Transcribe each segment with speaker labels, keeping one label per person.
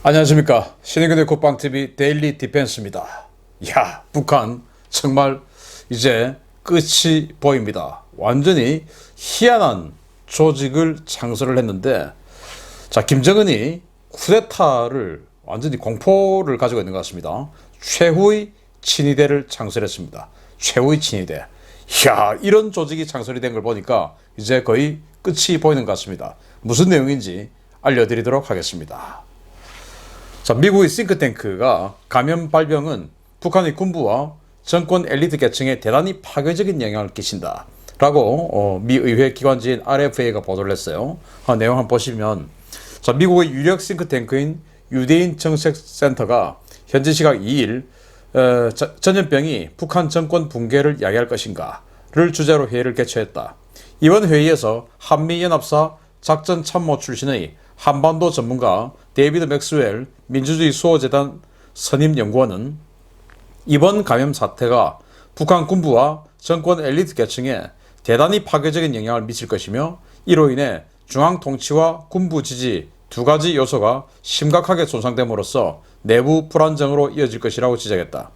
Speaker 1: 안녕하십니까. 신의근의 국방TV 데일리 디펜스입니다. 야, 북한 정말 이제 끝이 보입니다. 완전히 희한한 조직을 창설을 했는데, 자, 김정은이 쿠데타를 완전히 공포를 가지고 있는 것 같습니다. 최후의 친위대를 창설했습니다. 최후의 친위대. 야, 이런 조직이 창설이 된 걸 보니까 이제 거의 끝이 보이는 것 같습니다. 무슨 내용인지 알려드리도록 하겠습니다. 자, 미국의 싱크탱크가 감염 발병은 북한의 군부와 정권 엘리트 계층에 대단히 파괴적인 영향을 끼친다 라고 미 의회 기관지인 RFA가 보도를 했어요. 내용 한번 보시면, 자, 미국의 유력 싱크탱크인 유대인 정책센터가 현지 시각 2일 전염병이 북한 정권 붕괴를 야기할 것인가를 주제로 회의를 개최했다. 이번 회의에서 한미연합사 작전참모 출신의 한반도 전문가 데이비드 맥스웰 민주주의 수호재단 선임연구원은 이번 감염 사태가 북한 군부와 정권 엘리트 계층에 대단히 파괴적인 영향을 미칠 것이며, 이로 인해 중앙 통치와 군부 지지 두 가지 요소가 심각하게 손상됨으로써 내부 불안정으로 이어질 것이라고 지적했다.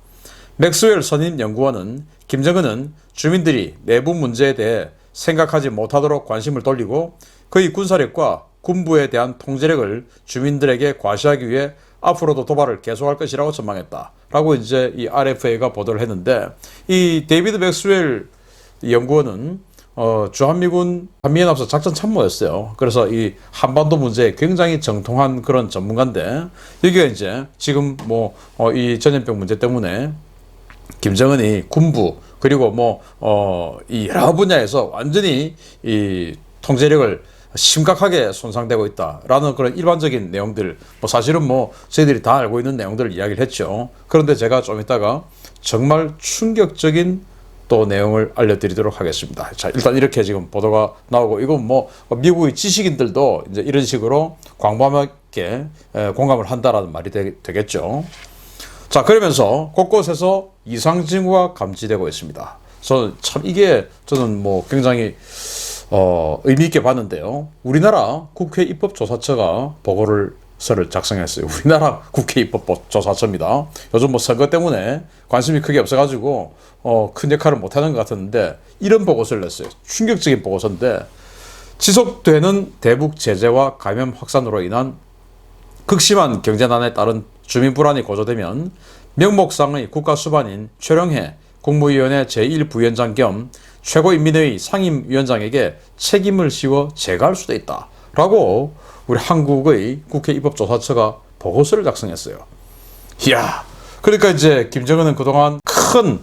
Speaker 1: 맥스웰 선임연구원은 김정은은 주민들이 내부 문제에 대해 생각하지 못하도록 관심을 돌리고 그의 군사력과 군부에 대한 통제력을 주민들에게 과시하기 위해 앞으로도 도발을 계속할 것이라고 전망했다 라고 이제 이 RFA가 보도를 했는데, 이 데이비드 맥스웰 연구원은 주한미군 한미연합사 작전 참모였어요. 그래서 이 한반도 문제에 굉장히 정통한 그런 전문가인데, 여기가 이제 지금 이 전염병 문제 때문에 김정은이 군부 그리고 이 여러 분야에서 완전히 이 통제력을 심각하게 손상되고 있다라는 그런 일반적인 내용들, 사실은 저희들이 다 알고 있는 내용들을 이야기를 했죠. 그런데 제가 좀 이따가 정말 충격적인 또 내용을 알려드리도록 하겠습니다. 자, 일단 이렇게 지금 보도가 나오고, 이건 미국의 지식인들도 이제 이런 식으로 광범위하게 공감을 한다라는 말이 되겠죠. 자, 그러면서 곳곳에서 이상 징후가 감지되고 있습니다. 저는 굉장히 의미 있게 봤는데요. 우리나라 국회 입법조사처가 보고서를 작성했어요. 우리나라 국회 입법조사처입니다. 요즘 선거 때문에 관심이 크게 없어가지고 큰 역할을 못하는 것 같았는데, 이런 보고서를 냈어요. 충격적인 보고서인데, 지속되는 대북 제재와 감염 확산으로 인한 극심한 경제난에 따른 주민 불안이 고조되면 명목상의 국가수반인 최령해 국무위원회 제1부위원장 겸 최고인민회의 상임위원장에게 책임을 씌워 제거할 수도 있다 라고 우리 한국의 국회 입법조사처가 보고서를 작성했어요. 이야, 그러니까 이제 김정은은 그동안 큰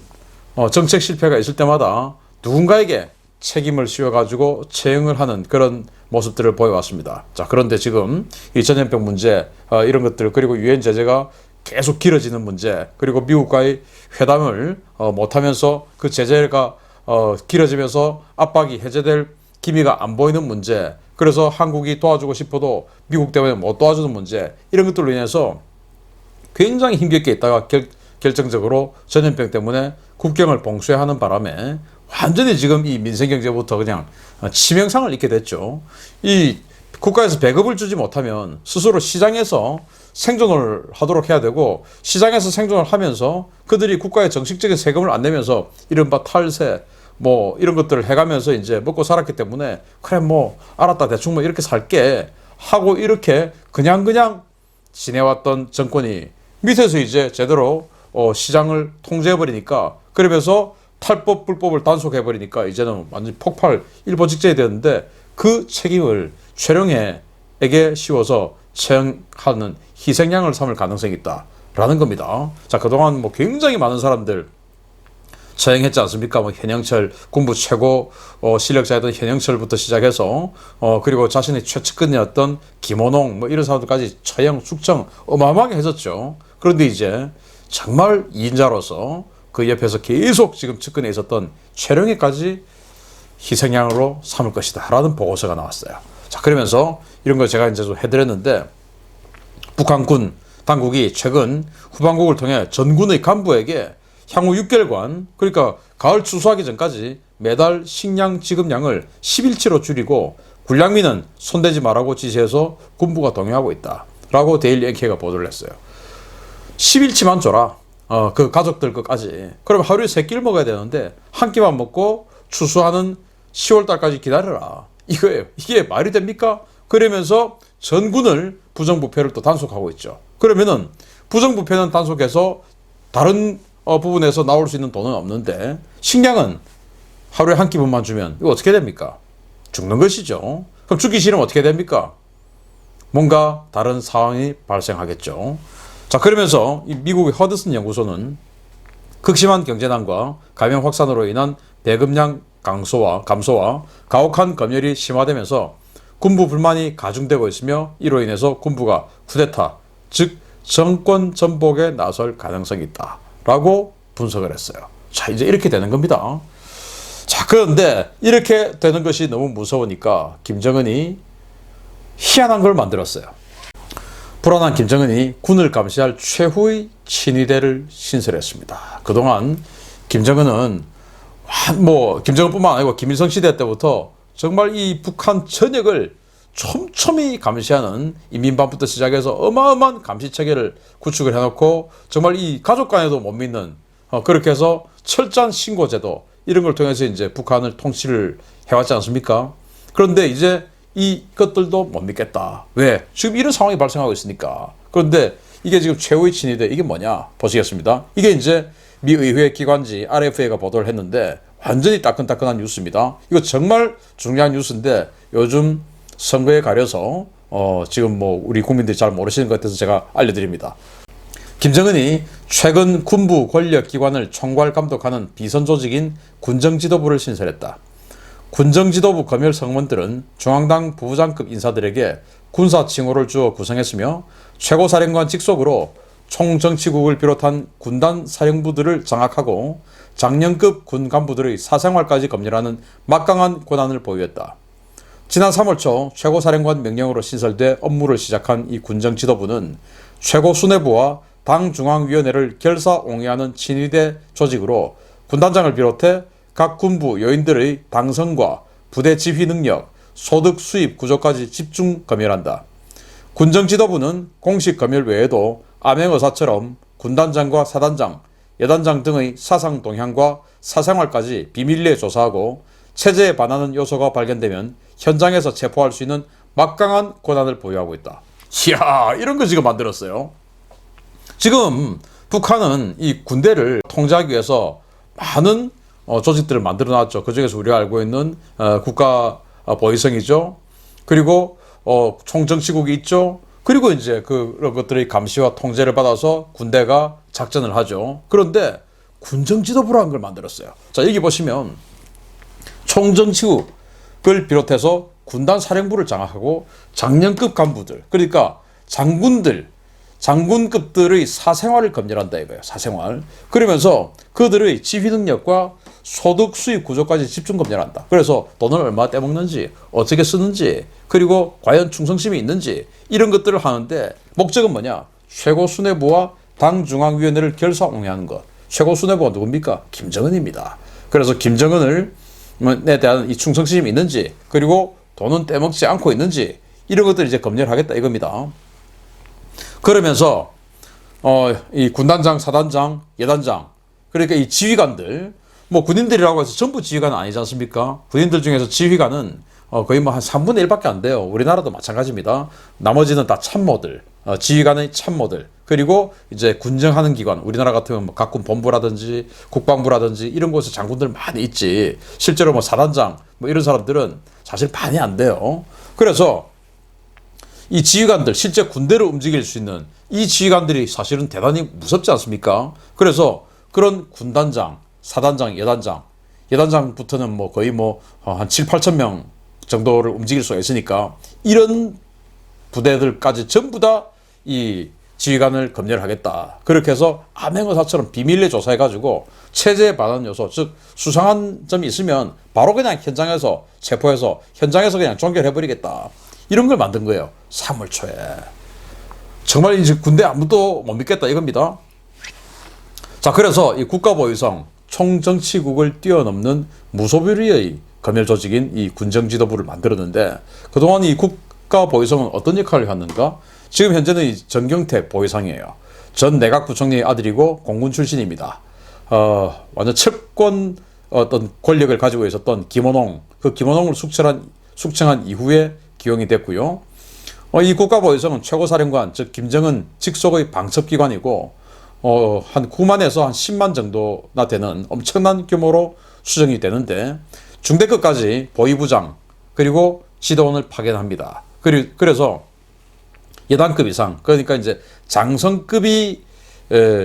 Speaker 1: 정책 실패가 있을 때마다 누군가에게 책임을 씌워가지고 채용을 하는 그런 모습들을 보여왔습니다. 자, 그런데 지금 이 전염병 문제, 이런 것들, 그리고 유엔 제재가 계속 길어지는 문제, 그리고 미국과의 회담을 못하면서 그 제재가 길어지면서 압박이 해제될 기미가 안 보이는 문제, 그래서 한국이 도와주고 싶어도 미국 때문에 못 도와주는 문제, 이런 것들로 인해서 굉장히 힘겹게 있다가 결정적으로 전염병 때문에 국경을 봉쇄하는 바람에 완전히 지금 이 민생경제부터 그냥 치명상을 입게 됐죠. 이 국가에서 배급을 주지 못하면 스스로 시장에서 생존을 하도록 해야 되고, 시장에서 생존을 하면서 그들이 국가에 정식적인 세금을 안 내면서 이른바 탈세 이런 것들을 해가면서 이제 먹고 살았기 때문에, 그래 알았다 대충 이렇게 살게 하고 이렇게 그냥 지내왔던 정권이 밑에서 이제 제대로 시장을 통제해버리니까, 그러면서 탈법 불법을 단속해버리니까 이제는 완전 폭발 일보 직전이 되었는데, 그 책임을 최령해에게 씌워서 처형하는 희생양을 삼을 가능성이 있다라는 겁니다. 자, 그동안 굉장히 많은 사람들 처형했지 않습니까? 현영철 군부 최고 실력자였던 현영철부터 시작해서 그리고 자신의 최측근이었던 김원홍 이런 사람들까지 처형, 숙청 어마어마하게 했었죠. 그런데 이제 정말 2인자로서 그 옆에서 계속 지금 측근에 있었던 최령해까지 희생양으로 삼을 것이다 라는 보고서가 나왔어요. 자, 그러면서 이런 걸 제가 이제 좀 해드렸는데, 북한군 당국이 최근 후방국을 통해 전군의 간부에게 향후 6개월간, 그러니까 가을 추수하기 전까지 매달 식량 지급량을 10일치로 줄이고 군량미는 손대지 말라고 지시해서 군부가 동의하고 있다 라고 데일리 NK가 보도를 했어요. 10일치만 줘라. 그 가족들 것까지. 그럼 하루에 3끼를 먹어야 되는데 한 끼만 먹고 추수하는 10월 달까지 기다려라. 이거예요. 이게 말이 됩니까? 그러면서 전군을 부정부패를 또 단속하고 있죠. 그러면은 부정부패는 단속해서 다른 부분에서 나올 수 있는 돈은 없는데 식량은 하루에 한 끼분만 주면 이거 어떻게 됩니까? 죽는 것이죠. 그럼 죽기 싫으면 어떻게 됩니까? 뭔가 다른 상황이 발생하겠죠. 자, 그러면서 이 미국의 허드슨 연구소는 극심한 경제난과 감염 확산으로 인한 배급량 감소와 가혹한 검열이 심화되면서 군부 불만이 가중되고 있으며 이로 인해서 군부가 쿠데타, 즉 정권 전복에 나설 가능성이 있다 라고 분석을 했어요. 자, 이제 이렇게 되는 겁니다. 자, 그런데 이렇게 되는 것이 너무 무서우니까 김정은이 희한한 걸 만들었어요. 불안한 김정은이 군을 감시할 최후의 친위대를 신설했습니다. 그동안 김정은은 김정은뿐만 아니고 김일성 시대 때부터 정말 이 북한 전역을 촘촘히 감시하는 인민반부터 시작해서 어마어마한 감시 체계를 구축을 해놓고 정말 이 가족 간에도 못 믿는 그렇게 해서 철저한 신고제도 이런 걸 통해서 이제 북한을 통치를 해왔지 않습니까? 그런데 이제 이것들도 못 믿겠다. 왜? 지금 이런 상황이 발생하고 있으니까. 그런데 이게 지금 최후의 친위대 이게 뭐냐? 보시겠습니다. 이게 이제 미 의회 기관지 RFA가 보도를 했는데 완전히 따끈따끈한 뉴스입니다. 이거 정말 중요한 뉴스인데 요즘 선거에 가려서 지금 우리 국민들이 잘 모르시는 것 같아서 제가 알려드립니다. 김정은이 최근 군부 권력기관을 총괄 감독하는 비선 조직인 군정지도부를 신설했다. 군정지도부 검열 성원들은 중앙당 부부장급 인사들에게 군사 칭호를 주어 구성했으며 최고사령관 직속으로 총정치국을 비롯한 군단 사령부들을 장악하고 장년급 군 간부들의 사생활까지 검열하는 막강한 권한을 보유했다. 지난 3월 초 최고사령관 명령으로 신설돼 업무를 시작한 이 군정지도부는 최고수뇌부와 당중앙위원회를 결사옹위하는 친위대 조직으로 군단장을 비롯해 각 군부 요인들의 당선과 부대 지휘 능력, 소득 수입 구조까지 집중 검열한다. 군정지도부는 공식 검열 외에도 암행어사처럼 군단장과 사단장, 여단장 등의 사상 동향과 사생활까지 비밀리에 조사하고 체제에 반하는 요소가 발견되면 현장에서 체포할 수 있는 막강한 권한을 보유하고 있다. 이야, 이런 거 지금 만들었어요. 지금 북한은 이 군대를 통제하기 위해서 많은 조직들을 만들어 놨죠. 그 중에서 우리가 알고 있는 국가보위성이죠. 그리고 총정치국이 있죠. 그리고 이제 그런 것들의 감시와 통제를 받아서 군대가 작전을 하죠. 그런데 군정지도부라는 걸 만들었어요. 자, 여기 보시면 총정치국을 비롯해서 군단 사령부를 장악하고 장년급 간부들, 그러니까 장군급들의 사생활을 검열한다 이거예요. 사생활. 그러면서 그들의 지휘 능력과 소득 수입 구조까지 집중 검열한다. 그래서 돈을 얼마 떼먹는지, 어떻게 쓰는지, 그리고 과연 충성심이 있는지 이런 것들을 하는데 목적은 뭐냐? 최고수뇌부와 당중앙위원회를 결사옹위하는 것. 최고수뇌부가 누굽니까? 김정은입니다. 그래서 김정은에 대한 이 충성심이 있는지, 그리고 돈은 떼먹지 않고 있는지 이런 것들을 이제 검열하겠다 이겁니다. 그러면서 이 군단장, 사단장, 여단장, 그러니까 이 지휘관들, 군인들이라고 해서 전부 지휘관은 아니지 않습니까? 군인들 중에서 지휘관은 거의 한 3분의 1밖에 안 돼요. 우리나라도 마찬가지입니다. 나머지는 다 참모들, 지휘관의 참모들, 그리고 이제 군정하는 기관, 우리나라 같으면 각군 본부라든지 국방부라든지 이런 곳에 장군들 많이 있지. 실제로 사단장 이런 사람들은 사실 반이 안 돼요. 그래서 이 지휘관들, 실제 군대를 움직일 수 있는 이 지휘관들이 사실은 대단히 무섭지 않습니까? 그래서 그런 군단장, 사단장, 여단장부터는 거의 한 7, 8천 명 정도를 움직일 수가 있으니까 이런 부대들까지 전부 다 이 지휘관을 검열하겠다. 그렇게 해서 암행어사처럼 비밀리에 조사해가지고 체제에 반하는 요소, 즉 수상한 점이 있으면 바로 그냥 현장에서 체포해서 현장에서 그냥 종결해버리겠다. 이런 걸 만든 거예요. 3월 초에. 정말 이제 군대 아무도 못 믿겠다 이겁니다. 자, 그래서 이 국가보위성 총정치국을 뛰어넘는 무소불위의 검열 조직인 이 군정지도부를 만들었는데 그동안 이 국가보위성은 어떤 역할을 했는가? 지금 현재는 이 전경택 보위상이에요. 전 내각부총리의 아들이고 공군 출신입니다. 완전 채권 어떤 권력을 가지고 있었던 김원홍, 그 김원홍을 숙청한 이후에 기용이 됐고요. 이 국가보위성은 최고사령관, 즉 김정은 직속의 방첩기관이고 한 9만에서 한 10만 정도나 되는 엄청난 규모로 수정이 되는데 중대급까지 보위부장 그리고 지도원을 파견합니다. 그래서 예단급 이상, 그러니까 이제 장성급이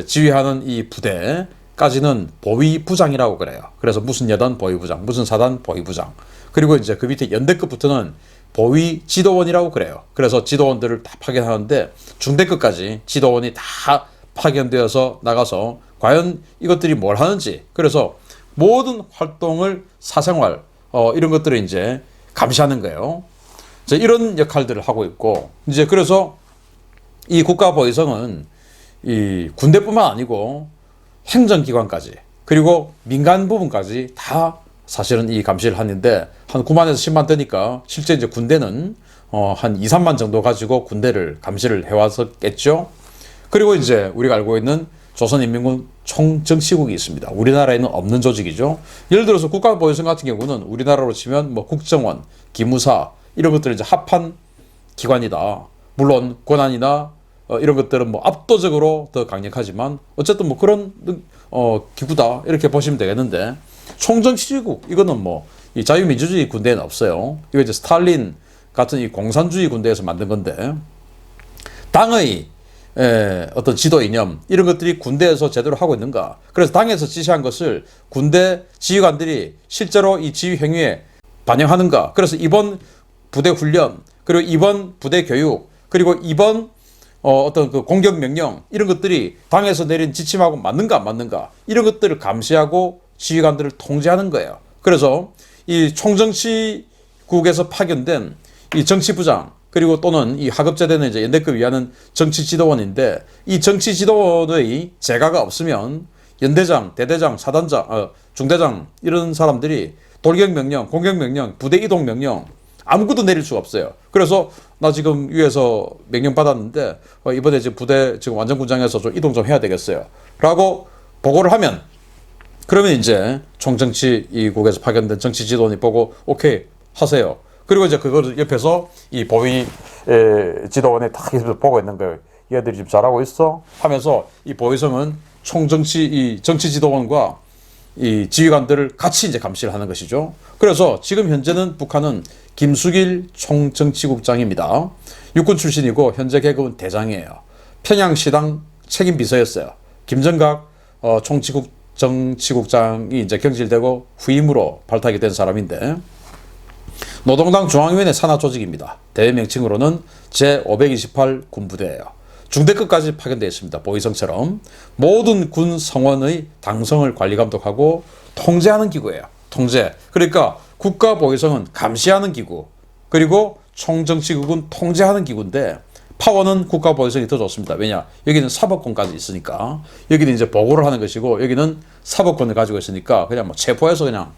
Speaker 1: 지휘하는 이 부대까지는 보위부장이라고 그래요. 그래서 무슨 여단 보위부장, 무슨 사단 보위부장, 그리고 이제 그 밑에 연대급부터는 보위 지도원이라고 그래요. 그래서 지도원들을 다 파견하는데 중대급까지 지도원이 다 파견되어서 나가서 과연 이것들이 뭘 하는지, 그래서 모든 활동을 사생활 이런 것들을 이제 감시하는 거예요. 이런 역할들을 하고 있고, 이제 그래서 이 국가보위성은 이 군대뿐만 아니고 행정기관까지 그리고 민간 부분까지 다 사실은 이 감시를 하는데 한 9만에서 10만 되니까 실제 이제 군대는 한 2, 3만 정도 가지고 군대를 감시를 해왔었겠죠. 그리고 이제 우리가 알고 있는 조선인민군 총정치국이 있습니다. 우리나라에는 없는 조직이죠. 예를 들어서 국가보위성 같은 경우는 우리나라로 치면 뭐 국정원, 기무사 이런 것들을 이제 합한 기관이다. 물론 권한이나 이런 것들은 뭐 압도적으로 더 강력하지만 어쨌든 뭐 그런 기구다 이렇게 보시면 되겠는데, 총정치국 이거는 뭐 이 자유민주주의 군대에는 없어요. 이거 이제 스탈린 같은 이 공산주의 군대에서 만든 건데, 당의 어떤 지도 이념 이런 것들이 군대에서 제대로 하고 있는가? 그래서 당에서 지시한 것을 군대 지휘관들이 실제로 이 지휘 행위에 반영하는가? 그래서 이번 부대 훈련, 그리고 이번 부대 교육, 그리고 이번 어떤 그 공격 명령 이런 것들이 당에서 내린 지침하고 맞는가 안 맞는가, 이런 것들을 감시하고 지휘관들을 통제하는 거예요. 그래서 이 총정치국에서 파견된 이 정치부장, 그리고 또는 이 하급제대는 이제 연대급 이하는 정치지도원인데, 이 정치지도원의 재가가 없으면 연대장, 대대장, 사단장, 중대장 이런 사람들이 돌격명령, 공격명령, 부대 이동명령 아무것도 내릴 수가 없어요. 그래서 나 지금 위에서 명령 받았는데 이번에 지금 부대 지금 완전군장해서 좀 이동 좀 해야 되겠어요 라고 보고를 하면, 그러면 이제 총정치국에서 파견된 정치지도원이 보고 오케이 하세요. 그리고 이제 그거를 옆에서 이 보위 지도원이 다 보고 있는 거예요. 얘들이 지금 잘하고 있어 하면서 이 보위성은 이 정치지도원과 이 지휘관들을 같이 이제 감시를 하는 것이죠. 그래서 지금 현재는 북한은 김수길 총정치국장입니다. 육군 출신이고 현재 계급은 대장이에요. 평양시당 책임비서였어요. 김정각 정치국장이 이제 경질되고 후임으로 발탁이 된 사람인데, 노동당 중앙위원회 산하 조직입니다. 대외 명칭으로는 제528 군부대예요. 중대급까지 파견되어 있습니다. 보위성처럼 모든 군 성원의 당성을 관리 감독하고 통제하는 기구예요. 통제. 그러니까 국가보위성은 감시하는 기구, 그리고 총정치국은 통제하는 기구인데 파워는 국가보위성이 더 좋습니다. 왜냐? 여기는 사법권까지 있으니까. 여기는 이제 보고를 하는 것이고 여기는 사법권을 가지고 있으니까 그냥 뭐 체포해서 그냥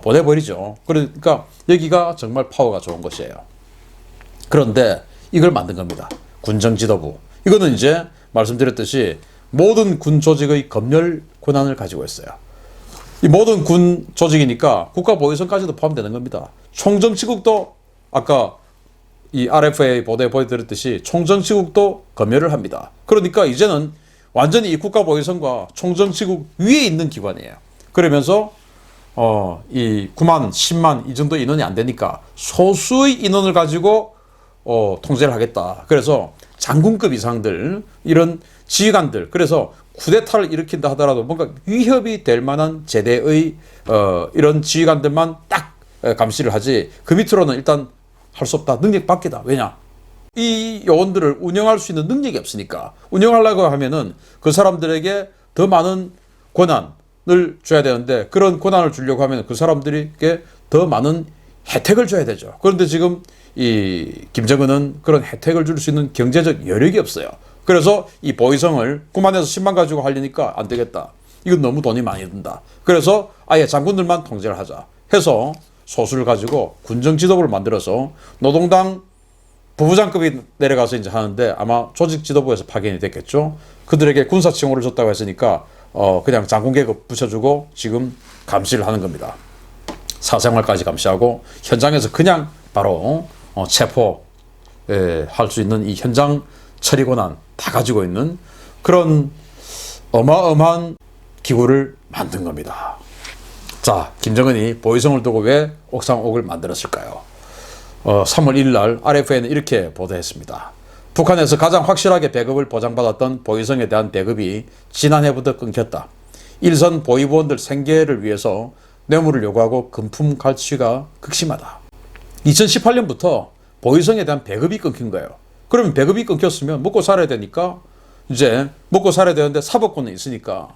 Speaker 1: 보내버리죠. 그러니까 여기가 정말 파워가 좋은 것이에요. 그런데 이걸 만든 겁니다. 군정지도부. 이거는 이제 말씀드렸듯이 모든 군 조직의 검열 권한을 가지고 있어요. 이 모든 군 조직이니까 국가보위성까지도 포함되는 겁니다. 총정치국도 아까 이 RFA 보도에 보여드렸듯이 총정치국도 검열을 합니다. 그러니까 이제는 완전히 이 국가보위성과 총정치국 위에 있는 기관이에요. 그러면서 이 9만, 10만 이 정도 인원이 안 되니까 소수의 인원을 가지고 통제를 하겠다. 그래서 장군급 이상들, 이런 지휘관들, 그래서 쿠데타를 일으킨다 하더라도 뭔가 위협이 될 만한 제대의 이런 지휘관들만 딱 감시를 하지, 그 밑으로는 일단 할 수 없다. 능력 밖이다. 왜냐? 이 요원들을 운영할 수 있는 능력이 없으니까. 운영하려고 하면은 그 사람들에게 더 많은 권한을 줘야 되는데, 그런 권한을 주려고 하면 그 사람들에게 더 많은 혜택을 줘야 되죠. 그런데 지금 이 김정은은 그런 혜택을 줄 수 있는 경제적 여력이 없어요. 그래서 이 보위성을 9만에서 10만 가지고 하려니까 안 되겠다. 이건 너무 돈이 많이 든다. 그래서 아예 장군들만 통제를 하자 해서 소수를 가지고 군정지도부를 만들어서 노동당 부부장급이 내려가서 이제 하는데 아마 조직 지도부에서 파견이 됐겠죠. 그들에게 군사 칭호를 줬다고 했으니까 그냥 장군 계급 붙여주고 지금 감시를 하는 겁니다. 사생활까지 감시하고 현장에서 그냥 바로 체포할 수 있는 이 현장 처리 권한 다 가지고 있는 그런 어마어마한 기구를 만든 겁니다. 자, 김정은이 보위성을 두고 왜 옥상옥을 만들었을까요? 3월 1일 날 RFA는 이렇게 보도했습니다. 북한에서 가장 확실하게 배급을 보장받았던 보위성에 대한 배급이 지난해부터 끊겼다. 일선 보위부원들 생계를 위해서 뇌물을 요구하고 금품 갈취가 극심하다. 2018년부터 보위성에 대한 배급이 끊긴 거예요. 그러면 배급이 끊겼으면 먹고 살아야 되니까 이제 먹고 살아야 되는데 사법권은 있으니까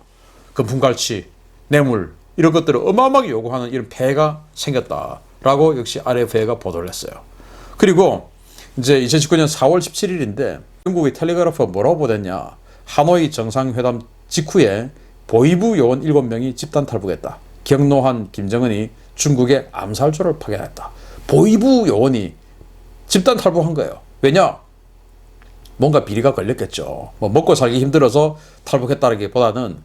Speaker 1: 금품 갈취, 뇌물 이런 것들을 어마어마하게 요구하는 이런 폐해가 생겼다라고 역시 RFA가 보도를 했어요. 그리고 이제 2019년 4월 17일인데 영국의 텔레그래프가 뭐라고 보도했냐. 하노이 정상회담 직후에 보위부 요원 7명이 집단 탈북했다. 경로한 김정은이 중국에 암살조를 파견했다. 보위부 요원이 집단 탈북한 거예요. 왜냐? 뭔가 비리가 걸렸겠죠. 뭐 먹고 살기 힘들어서 탈북했다기보다는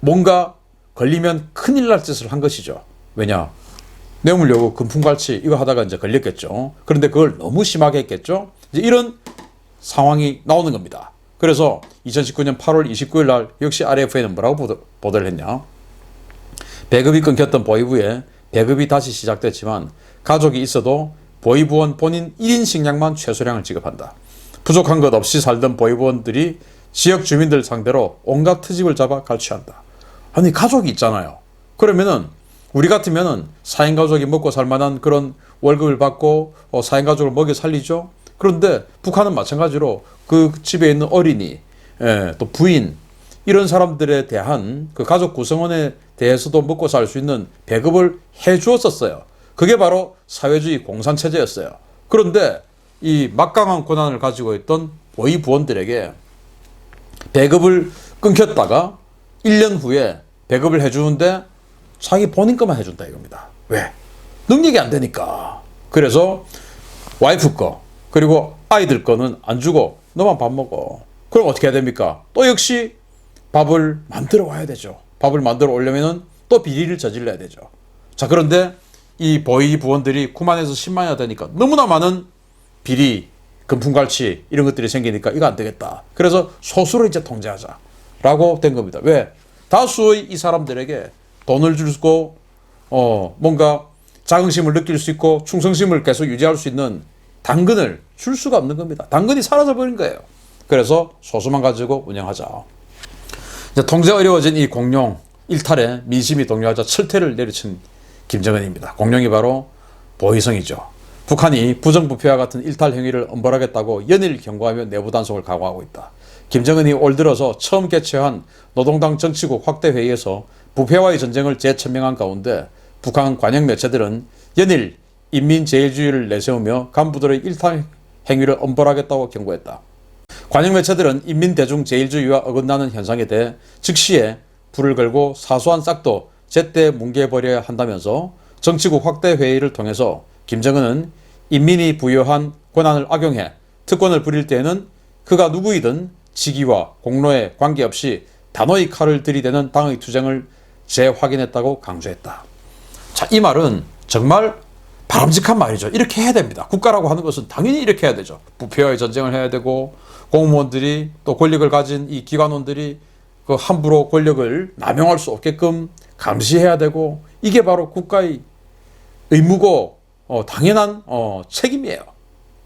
Speaker 1: 뭔가 걸리면 큰일 날 짓을 한 것이죠. 왜냐? 뇌물 요구, 금품 갈취 이거 하다가 이제 걸렸겠죠. 그런데 그걸 너무 심하게 했겠죠. 이제 이런 상황이 나오는 겁니다. 그래서 2019년 8월 29일 날 역시 RFA는 뭐라고 보도를 했냐? 배급이 끊겼던 보위부에 배급이 다시 시작됐지만 가족이 있어도 보위부원 본인 1인 식량만 최소량을 지급한다. 부족한 것 없이 살던 보위부원들이 지역 주민들 상대로 온갖 트집을 잡아 갈취한다. 아니 가족이 있잖아요. 그러면은 우리 같으면은 4인 가족이 먹고 살 만한 그런 월급을 받고 4인 가족을 먹여 살리죠. 그런데 북한은 마찬가지로 그 집에 있는 어린이, 또 부인 이런 사람들에 대한 그 가족 구성원에 대해서도 먹고 살 수 있는 배급을 해 주었었어요. 그게 바로 사회주의 공산체제였어요. 그런데 이 막강한 권한을 가지고 있던 보위부원들에게 배급을 끊겼다가 1년 후에 배급을 해주는데 자기 본인 것만 해준다 이겁니다. 왜? 능력이 안 되니까. 그래서 와이프 거 그리고 아이들 거는 안 주고 너만 밥 먹어. 그럼 어떻게 해야 됩니까? 또 역시 밥을 만들어 와야 되죠. 밥을 만들어 오려면은 또 비리를 저질러야 되죠. 자, 그런데 이 보위부원들이 9만에서 10만이나 되니까 너무나 많은 비리, 금품갈취 이런 것들이 생기니까 이거 안 되겠다. 그래서 소수로 이제 통제하자라고 된 겁니다. 왜? 다수의 이 사람들에게 돈을 주고 뭔가 자긍심을 느낄 수 있고 충성심을 계속 유지할 수 있는 당근을 줄 수가 없는 겁니다. 당근이 사라져 버린 거예요. 그래서 소수만 가지고 운영하자. 이제 통제 어려워진 이 공룡 일탈에 민심이 동요하자 철퇴를 내리친 김정은입니다. 공룡이 바로 보위성이죠. 북한이 부정부패와 같은 일탈 행위를 엄벌하겠다고 연일 경고하며 내부 단속을 강화하고 있다. 김정은이 올 들어서 처음 개최한 노동당 정치국 확대회의에서 부패와의 전쟁을 재천명한 가운데 북한 관영 매체들은 연일 인민제일주의를 내세우며 간부들의 일탈 행위를 엄벌하겠다고 경고했다. 관영 매체들은 인민대중제일주의와 어긋나는 현상에 대해 즉시에 불을 걸고 사소한 싹도 제때 뭉개버려야 한다면서 정치국 확대회의를 통해서 김정은은 인민이 부여한 권한을 악용해 특권을 부릴 때에는 그가 누구이든 직위와 공로에 관계없이 단호히 칼을 들이대는 당의 투쟁을 재확인했다고 강조했다. 자, 이 말은 정말 바람직한 말이죠. 이렇게 해야 됩니다. 국가라고 하는 것은 당연히 이렇게 해야 되죠. 부패와의 전쟁을 해야 되고 공무원들이 또 권력을 가진 이 기관원들이 그 함부로 권력을 남용할 수 없게끔 감시해야 되고 이게 바로 국가의 의무고 당연한 책임이에요.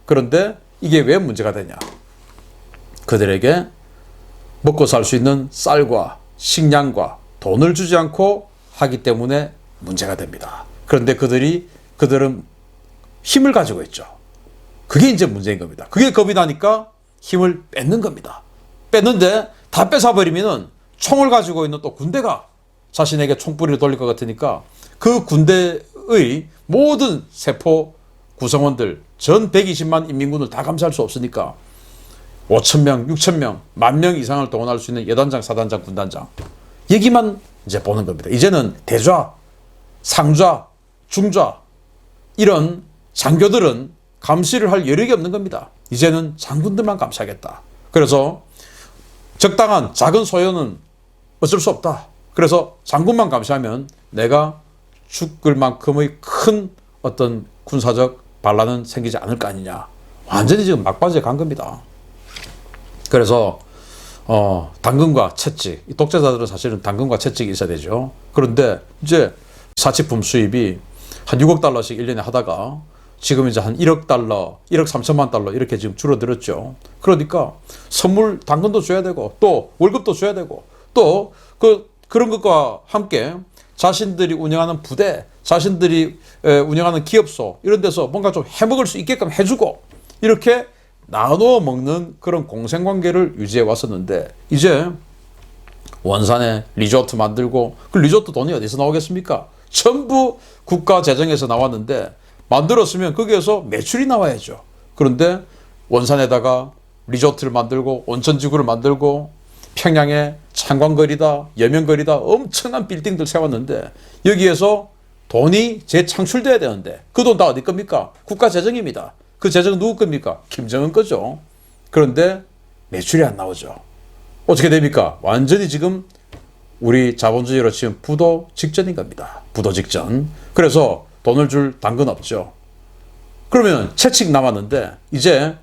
Speaker 1: 그런데 이게 왜 문제가 되냐? 그들에게 먹고 살 수 있는 쌀과 식량과 돈을 주지 않고 하기 때문에 문제가 됩니다. 그런데 그들은 힘을 가지고 있죠. 그게 이제 문제인 겁니다. 그게 겁이 나니까 힘을 뺏는 겁니다. 뺏는데 다 뺏어버리면은 총을 가지고 있는 또 군대가 자신에게 총뿌리를 돌릴 것 같으니까 그 군대의 모든 세포 구성원들 전 120만 인민군을 다 감시할 수 없으니까 5,000명, 6,000명, 10,000명 이상을 동원할 수 있는 여단장, 사단장, 군단장 여기만 이제 보는 겁니다. 이제는 대좌, 상좌, 중좌 이런 장교들은 감시를 할 여력이 없는 겁니다. 이제는 장군들만 감시하겠다. 그래서 적당한 작은 소요는 어쩔 수 없다. 그래서 장군만 감시하면 내가 죽을 만큼의 큰 어떤 군사적 반란은 생기지 않을 거 아니냐. 완전히 지금 막바지에 간 겁니다. 그래서 당근과 채찍, 이 독재자들은 사실은 당근과 채찍이 있어야 되죠. 그런데 이제 사치품 수입이 한 6억 달러씩 1년에 하다가 지금 이제 한 1억 달러, 1억 3천만 달러 이렇게 지금 줄어들었죠. 그러니까 선물 당근도 줘야 되고 또 월급도 줘야 되고 또 그런 것과 함께 자신들이 운영하는 부대, 자신들이 운영하는 기업소 이런 데서 뭔가 좀 해먹을 수 있게끔 해주고 이렇게 나눠 먹는 그런 공생관계를 유지해 왔었는데 이제 원산에 리조트 만들고 그 리조트 돈이 어디서 나오겠습니까? 전부 국가 재정에서 나왔는데 만들었으면 거기에서 매출이 나와야죠. 그런데 원산에다가 리조트를 만들고 온천지구를 만들고 평양에 창광거리다 여명거리다 엄청난 빌딩들 세웠는데 여기에서 돈이 재창출돼야 되는데 그 돈 다 어디 겁니까? 국가 재정입니다. 그 재정은 누구 겁니까? 김정은 거죠. 그런데 매출이 안 나오죠. 어떻게 됩니까? 완전히 지금 우리 자본주의로 치면 부도 직전인 겁니다. 부도 직전. 그래서 돈을 줄 당근 없죠. 그러면 채찍 남았는데 이제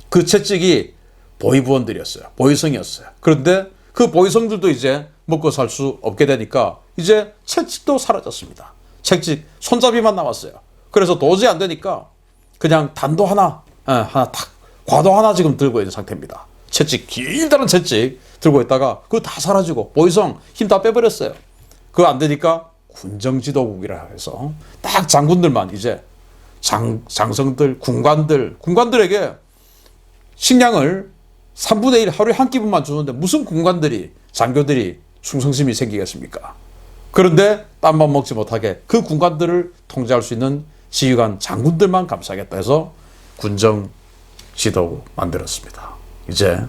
Speaker 1: 그 채찍이 보위부원들이었어요. 보위성이었어요. 그런데 그 보위성들도 이제 먹고 살 수 없게 되니까 이제 채찍도 사라졌습니다. 채찍 손잡이만 남았어요. 그래서 도저히 안 되니까 그냥 단도 하나 탁 과도 하나 지금 들고 있는 상태입니다. 채찍 길다란 채찍 들고 있다가 그거 다 사라지고 보위성 힘 다 빼버렸어요. 그거 안 되니까 군정지도국이라 해서 딱 장군들만 이제 장성들 군관들에게 식량을 3분의 1 하루에 한 끼분만 주는데 무슨 군관들이 장교들이 충성심이 생기겠습니까? 그런데 딴밥 먹지 못하게 그 군관들을 통제할 수 있는 지휘관 장군들만 감싸겠다 해서 군정지도국 만들었습니다. 이제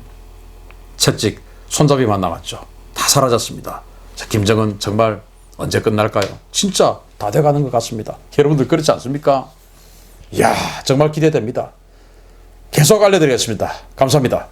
Speaker 1: 채찍 손잡이만 남았죠. 다 사라졌습니다. 자, 김정은 정말 언제 끝날까요? 진짜 다 돼가는 것 같습니다. 여러분들 그렇지 않습니까? 이야, 정말 기대됩니다. 계속 알려드리겠습니다. 감사합니다.